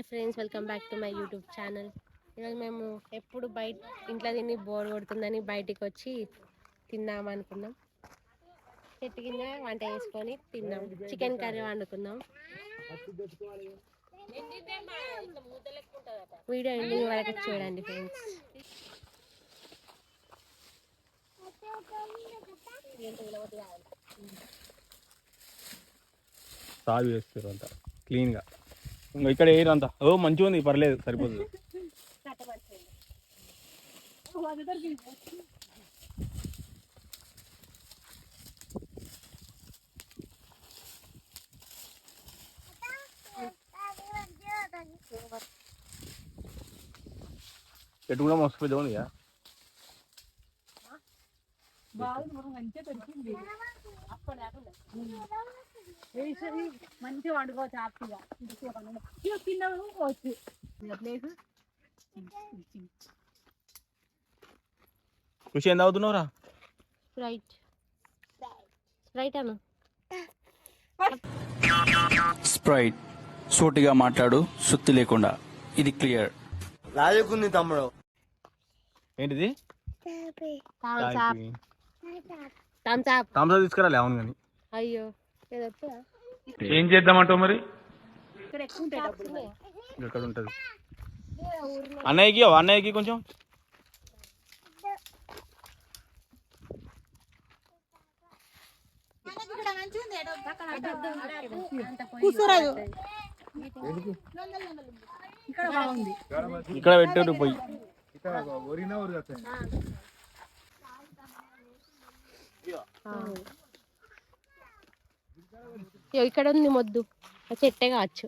Hi friends, welcome back to my YouTube channel. ఈరోజు మేము ఎప్పుడు బయట ఇంట్లో తిని బోర్ కొడుతుందని బయటికి వచ్చి తిందామనుకున్నాం. చెట్టు కింద వంట చేసుకొని తిన్నాం. చికెన్ కర్రీ వండుకున్నాం. వీడియో ఎండింగ్ వరకు చూడండి ఫ్రెండ్స్. సాగు చేస్తారు అంతా క్లీన్గా. ఇంకా ఇక్కడ ఎయిర్ అంతా మంచిగా ఉంది, పర్లేదు, సరిపోతుంది. చెట్టు కూడా మస్తు పెద్ద ఉంది. మంచిగా వండుకోవచ్చు హ్యాపీగా. తినవచ్చు ఖుషి ఎంత అవుతున్నావురా? స్ప్రైట్. సూటిగా మాట్లాడు, సుత్తి లేకుండా. ఇది క్లియర్. రాజుకుంది తమ్ముడు. ఏంటిది? థమ్స్ అప్ తీసుకురాలే. అవును కానీ అయ్యో ఏం చేద్దామంటావు మరి? ఇక్కడ ఎక్కువ ఉంటాయి డబ్బులు. ఇక్కడ ఉంటుంది. అన్నయ్యకి అన్నయ్యకి కొంచెం కూర్చోరాదు. ఇక్కడ బాగుంది. ఇక్కడ పెట్టారు పోయి. ఇక్కడ ఉంది మొద్దు, చెట్టే కావచ్చు.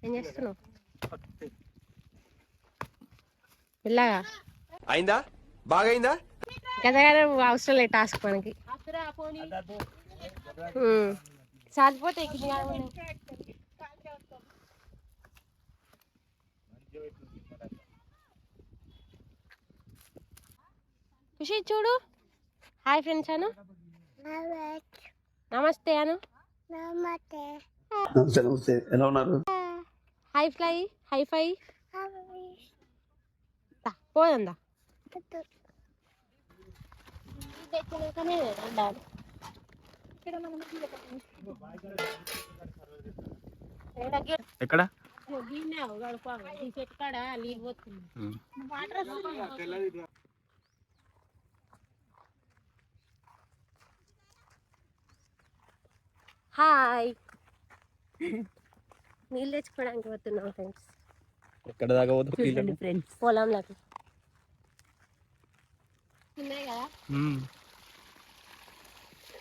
ఏం చేస్తున్నావు? ఇలాగా అయిందా? బాగైందా? కదా అవసరం లేదు టాస్క్ మనకి. సాధిపోతే ఖుషి చూడు. హాయ్ ఫ్రెండ్స్ అను. నమస్తే అను. నమస్తే, ఎలా ఉన్నారు? హై ఫ్లై, హై ఫై పోదందా. ఎక్కడ? హాయ్, నీళ్ళు తెచ్చుకోవడానికి పోతున్నాం ఫ్రెండ్స్. ఎక్కడ దాకా పోతుంది? ఫ్రెండ్స్ పొలంలోకి ఉన్నాయి కదా.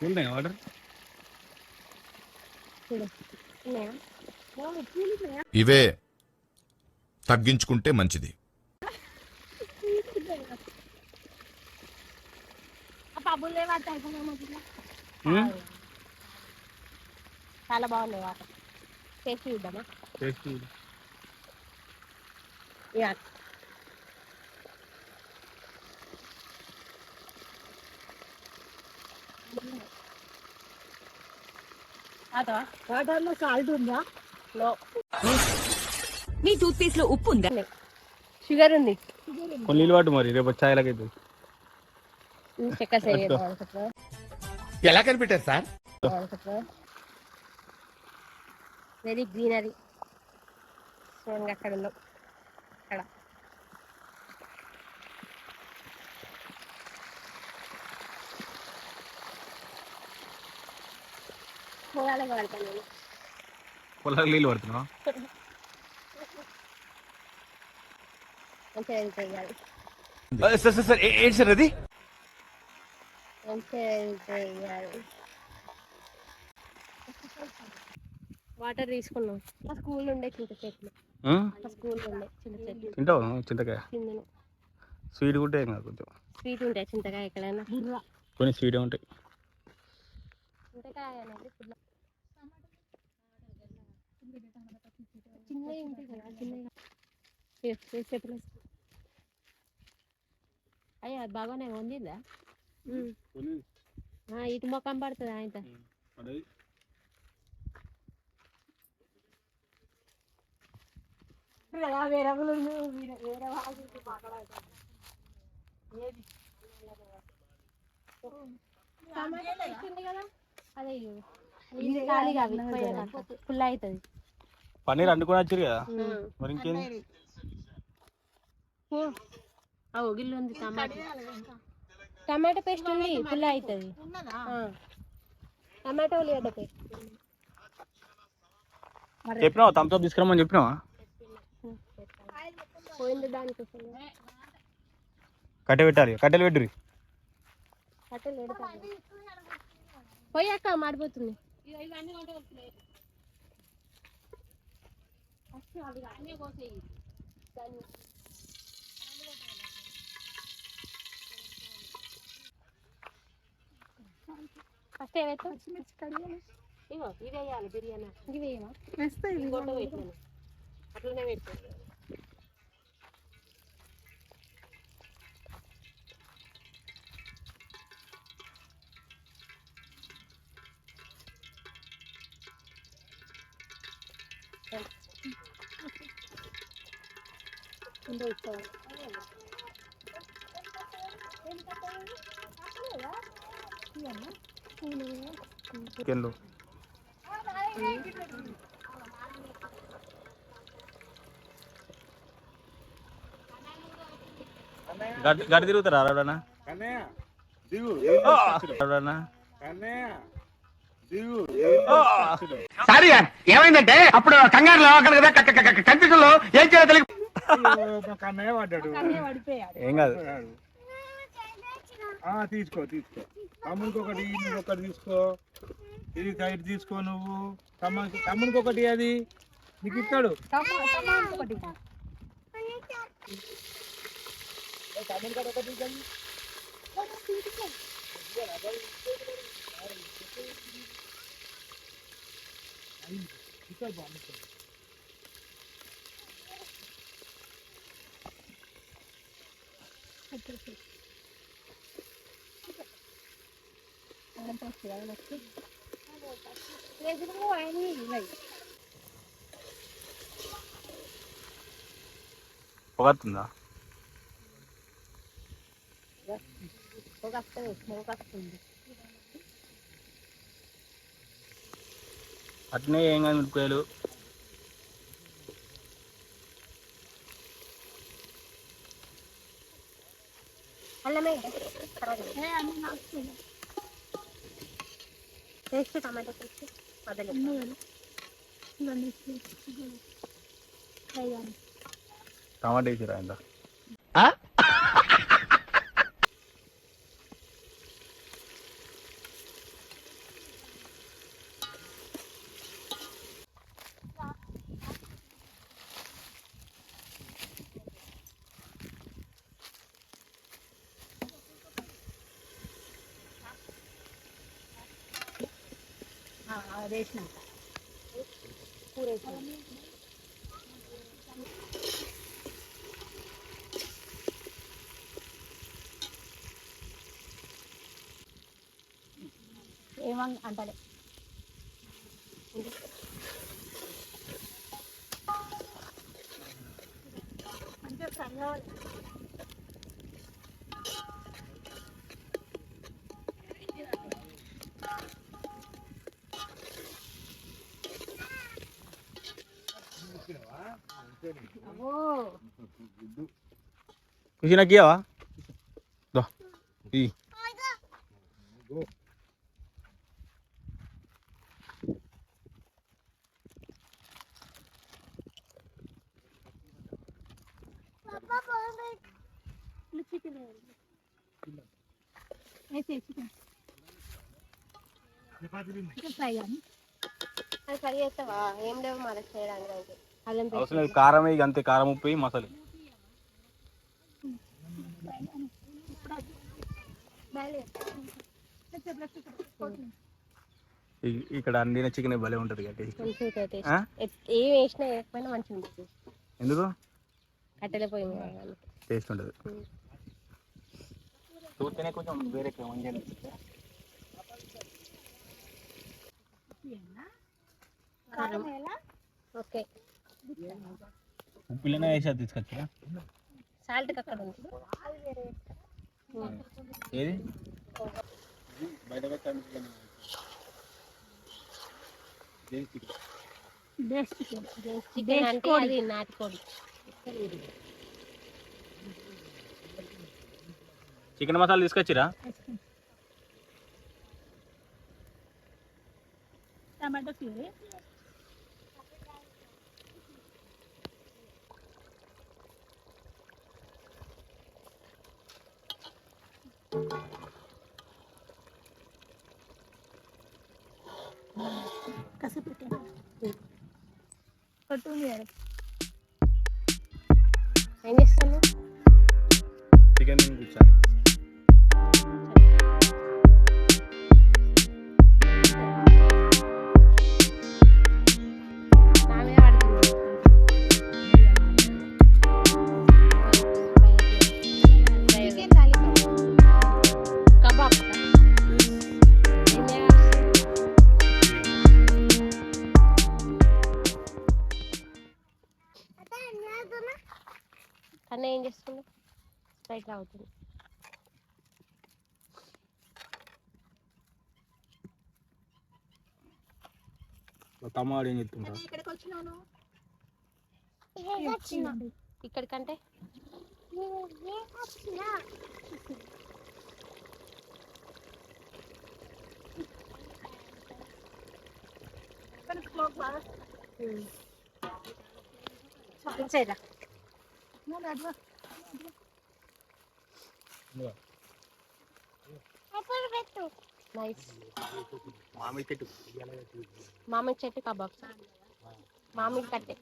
ఉన్నాయి వాటర్. ఇవే తగ్గించుకుంటే మంచిది. చాలా బాగున్నాయి వాటర్. టేస్ట్ చూద్దామా? వాటర్ లో సాల్ట్ ఉందా? మీ టూత్ పేస్ట్ లో ఉప్పు ఉందా? షుగర్ ఉంది. కొన్ని నీళ్ళు వాటు మరి, రేపు ఛాయలకైతే. ఎలా కనిపెట్టారు సార్? Very greenery. చూడండి అక్కడ ఉన్నాం. అక్కడ పొలాలకు వెళ్తాను నేను. పొలాలకు నీళ్ళు పడుతున్నావా? మంచిగా వెళ్తాయి కాదు. సార్ ఏంటి సార్ అది? మంచిగా వెళ్తాయి కాదు. వాటర్ తీసుకున్నాం. మా స్కూల్ ఉండే చింత చెట్లు. మా స్కూల్ ఉండే చింత చెట్లు. తింటావు చింతకాయ? తిందును. స్వీట్ కూడా ఏం కాదు, కొంచెం స్వీట్ ఉంటాయి చింతకాయ ఎక్కడైనా. కొన్ని స్వీట్ ఉంటాయి. చింతకాయ అనేది చిన్నవి ఉంటాయి కదా, చిన్నగా. అయ్యో అది బాగానే వండిందా? ఇటు మొక్కం పడుతుంది ఆయన. వేరే వాళ్ళు వేరే వాళ్ళు మాట్లాడతారు ఏది టమాటా పేస్ట్ ఉంది కదా అదే ఇది ఖాళీగా అవి ఫుల్ అవుతుంది. పన్నీర్ అండుకొని వచ్చారు కదా మరి ఇంకేంది. గిల్లు ఉంది టమాటా పేస్ట్ ఉంది ఫుల్ అవుతుంది. టమాటో ఉల్లిగడ్డ పేస్ట్ చెప్పినావా థమ్స్అప్ తీసుకురమ్మని చెప్పినావా. పోయింది దానికోసం కట్టె పెట్టాలి కట్టెలు పెట్టుర్రి. కట్టెలు పోయాక మాడిపోతుంది. ఫస్ట్ ఏవైతే ఇగో ఇవి వేయాలి బిర్యానీ ఇవి వేయమా ఇంకోటి పెట్టాను అట్లనే పెట్టాను. చికెన్లు గడి తిరుగుతారా ఎవడన్నా ఎవడన్నా సారీ ఏమైందంటే అప్పుడు కంగారులో కన్ఫ్యూజన్ లో ఏం చేయాలో తెలియదు. కన్నయ్య పడిపోయాడు. ఏం కాదు. తీసుకో తమ్మునికి ఒకటి ఒకటి తీసుకో, ఇది సైడ్ తీసుకో. నువ్వు తమ్మునికి ఒకటి అది నీకు ఇస్తాడు. పొగతుందా అట్నే ఏం కాదు మిరపకాయలు. అల్లమే పేస్ట్ టమాటో పేస్ట్ టమాటా వేసిరా ఇంత. వేసినాక కూర ఏమని అంటలే. మంచిగా సన్నగా ఖుషి నాకు ఇయ్యవా ఫ్రై చేస్తావా? ఏం లేవు మరి చేయడానికి. అల్లం అవసరం లేదు. కారం వేయి అంతే. కారం ఉప్పు వేయి మసాలా. ఇక్కడ అండిన చికెన్ భలే ఉంటుంది. ఏం వేసినా వేయకపోయినా మంచిగా ఉంటుంది. ఎందుకు కట్టెల పోయింది టేస్ట్ ఉంటుంది. చూస్తేనే కొంచెం వేరే ఓకే ఉప్పులనే వేసా తీసుకొచ్చా సాల్ట్ అక్కడ ఉంది. ఏది చికెన్ అంటే అది నాటుకోడి. చికెన్ మసాలా తీసుకొచ్చిరా? టమాటో ప్యూరీ, కసిపెట్టి కొత్తిమీర, ఏం చేస్తాను? చికెన్ కూర్చోాలి. నామే ఆడుతుంది చికెన్ లాలీపాప్, కబాబ్. కన్నా ఏం చేస్తుంది? స్ప్రైట్ అవుతుంది. తమ్మాడు ఏం చెప్తుంటా? ఇక్కడికి వచ్చినాను ఇక్కడికంటే ఇన్సైడ్ నైస్. మామిడి చెట్టు మామిడి చెట్టు కబాబ్స్, మామిడి కట్టే.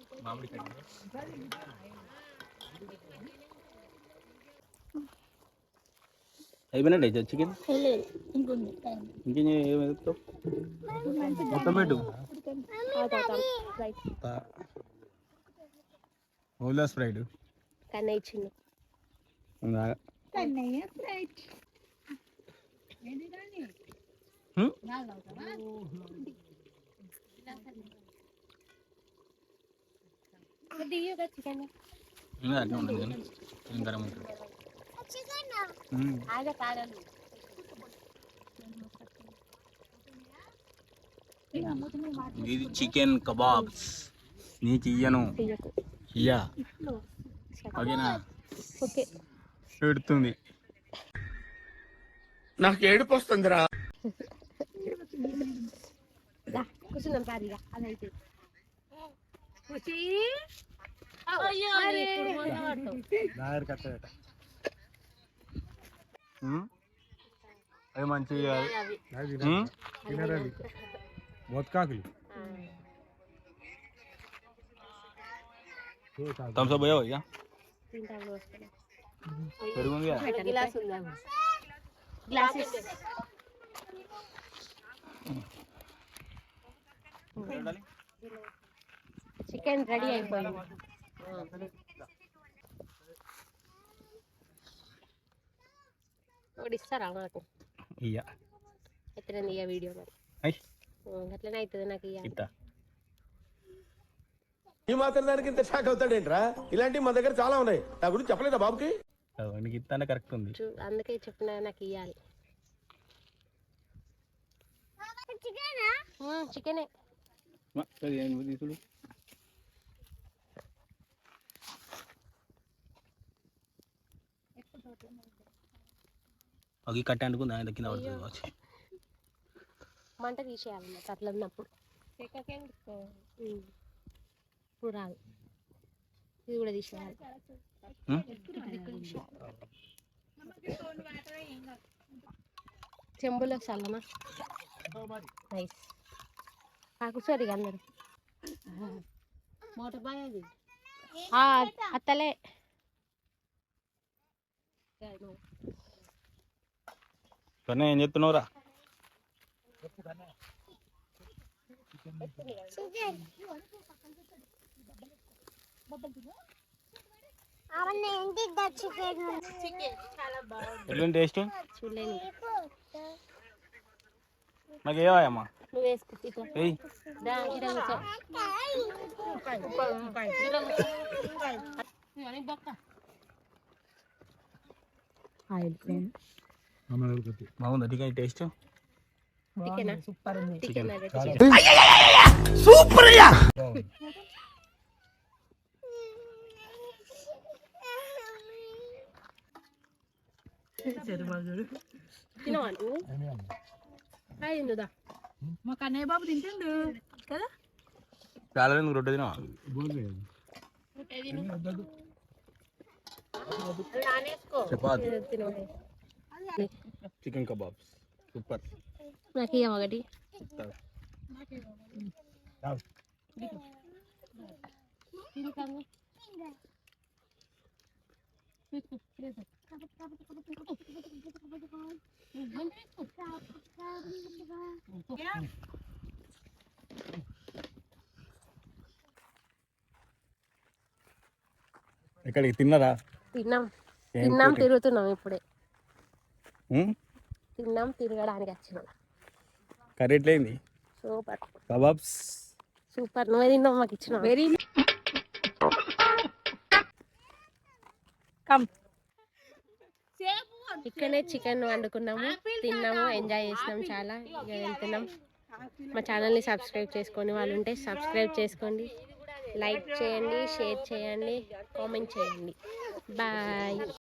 అయిపోయినట్టు చికెన్ ఇంకొంది ఇంకేం ఏమవుతావు మొత్తం పెట్టు. ఓలా స్ప్రైడ్ కన్నా ఇచ్చింది. కన్నయ్య ఫ్రైడ్ చికెన్ అట్లా ఉంటుంది కానీ చికెన్ గరం ఉంటుంది. ఇది చికెన్ కబాబ్స్. నీకు ఇయ్యను ఇయ్యా ఓకేనా? ఓకే. పెడుతుంది. నాకు ఏడుపు వస్తుందిరా. కూర్చుందాం సారిగా అదైతే అది మంచిగా బొత్కాకులు థమ్స్అప్ పోయావు ఇక పెరుగుంది గ్లాసెస్. చికెన్ రెడీ అయిపోయింది. ఒకటి ఇస్తారా నాకు? ఇయ్యా ఎట్లనే ఇయ్య వీడియో మరి అట్లనే అవుతుంది నాకు ఇయ్య. ఈ మాత్రం దానికి ఇంత షాక్ అవుతాడేంట్రా? ఇలాంటివి మా దగ్గర చాలా ఉన్నాయి. నా గురించి చెప్పలేదా బాబుకి? నీకు ఇస్తానే కరెక్ట్ ఉంది. అందుకే చెప్పిన నాకు ఇయ్యాలి. చికెనే తీసుడు అవి కట్టి అనుకుంది ఆయన కింద పడుతుంది కావచ్చు. మంట తీసేయాలి అట్లా ఉన్నప్పుడు. ఇప్పుడు రాదు. ఇది కూడా తీసేయాలి. చెంబులో చల్లనా నైస్. కూర్చోరు ఇక అందరు. అత్తలే కన్నా ఏం చెప్తున్నావురా? ఎట్లా టేస్ట్? చూడలేని నాకు ఏవాయమ్మా నువ్వు వేసుకో ఇట్లా. ఏయ్ దా, ఇట్లా కూర్చో. ఇవన్నీ బొక్క. బాగుందా టికెట్ టేస్ట్ చికెనా? చికెన్ అదే చికెన్. తినవా నువ్వు? హాయ్ ఇందుదా. మా కన్నయ్య బాబు తింటుండు కదా. చాలా నువ్వు రొట్టె తినవా నానేసుకో. చపాతి తినవా? చికెన్ కబాబ్స్ సూపర్ నాకు ఇయ్యం ఒకటి. ఇక్కడికి తిన్నారా తిన్నాం ఏం తిన్నాం కూర? తిరుగుతున్నాం ఇప్పుడే. ఉమ్? తిన్నాం తిరగడానికి వచ్చినాం. కర్రీ ఎట్లయింది సూపర్ కబాబ్స్ సూపర్. నువ్వే తిన్నావు మాకు ఇచ్చినావు. వెరీ ఇక్కడనే చికెన్ వండుకున్నాము, తిన్నాము, ఎంజాయ్ చేసినాం చాలా. ఇక వెళ్తున్నాం. మా ఛానల్ని సబ్స్క్రైబ్ చేసుకొని వాళ్ళు ఉంటే సబ్స్క్రైబ్ చేసుకోండి, లైక్ చేయండి, షేర్ చేయండి, కామెంట్ చేయండి. బాయ్.